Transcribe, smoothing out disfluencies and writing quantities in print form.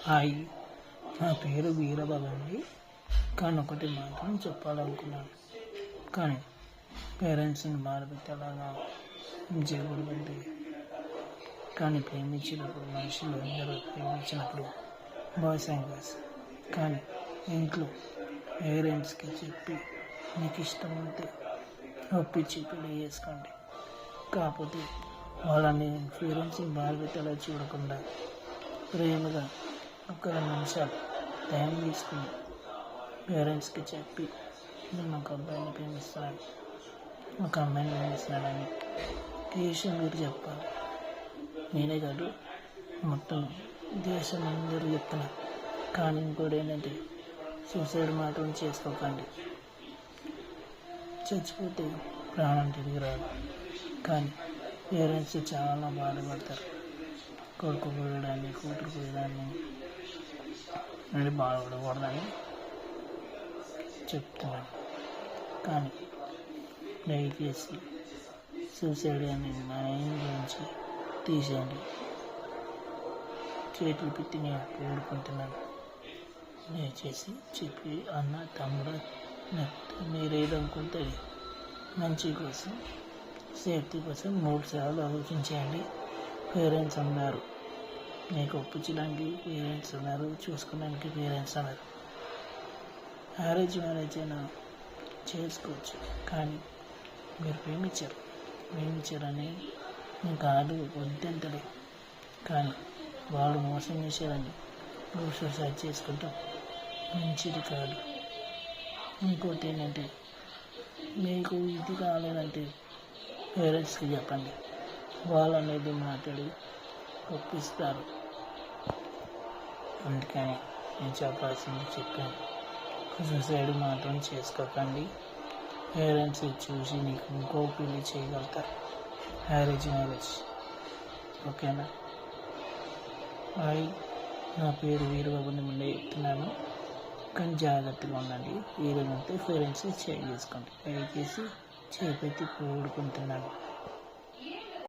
Hi, నా పేరు వీరబాబు అండి. కానీ ఒకటి మాత్రం చెప్పాలనుకున్నాను. కానీ పేరెంట్స్ని బాధపెట్టేలాగా చేయకూడదండి. కానీ ప్రేమించినప్పుడు మనుషులు అందరూ ప్రేమించినప్పుడు బాయ్స్ అండ్ గర్ల్స్, కానీ ఇంట్లో పేరెంట్స్కి చెప్పి మీకు ఇష్టం ఉంటే ఒప్పించి పెళ్లి చేసుకోండి. కాకపోతే వాళ్ళని పేరెంట్స్ని బాధపెట్టేలా చూడకుండా ప్రేమగా ఒక 2 నిమిషాలు టైం తీసుకుని పేరెంట్స్కి చెప్పి నేను ఒక అబ్బాయిని ప్రేమిస్తున్నాను, ఒక అమ్మాయిని ప్రేమిస్తున్నానని ఈ విషయం మీరు చెప్పాలి. నేనే కాదు, మొత్తం దేశం అందరూ చెప్తున్నారు. కానీ ఇంకోటి ఏంటంటే సూసైడ్ మాత్రం చేసుకోకండి. చచ్చిపోతే ప్రాణం తిరిగి రాదు. కానీ పేరెంట్స్ చాలా బాధపడతారు. కొడుకు పోయడాన్ని, కూతురు పోయడాన్ని నేను బాధపడకూడదని చెప్తున్నాను. కానీ దయచేసి సూసైడ్ అనే మైండ్ నుంచి తీసేయండి. చేతులు పెట్టి నేను కోరుకుంటున్నాను. దయచేసి చెప్పి అన్న, తమ్ముడు, మీరేదనుకుంటే మంచి కోసం, సేఫ్టీ కోసం 3 సార్లు ఆలోచించండి. పేరెంట్స్ ఉన్నారు, నీకు ఒప్పించడానికి పేరెంట్స్ ఉన్నారు, చూసుకోవడానికి పేరెంట్స్ ఉన్నారు. మ్యారేజ్ అయినా చేసుకోవచ్చు. కానీ మీరు ప్రేమించారని నేను కాదు వద్దంటలే. కానీ వాళ్ళు మోసం చేశారని నువ్వు సూసైడ్ చేసుకుంటాం మంచిది కాదు. ఇంకోటి ఏంటంటే మీకు ఇది కాలేదంటే పేరెంట్స్కి చెప్పండి. వాళ్ళు అనేది మాట్లాడి ఒప్పిస్తారు. అందుకని నేను చెప్పాల్సింది చెప్పాను. సూసైడ్ మాత్రం చేసుకోకండి. పేరెంట్స్ చూసి నీకు ఇంకో పెళ్లి చేయగలుగుతారు. మ్యారేజ్ ఓకేనా? హాయ్, నా పేరు వీరబాబుని ముందే చెప్తున్నాను. కానీ జాగ్రత్తగా ఉండండి. ఏదైనా పేరెంట్స్ చేసుకోండి. దయచేసి చేపెట్టి కోరుకుంటున్నాను.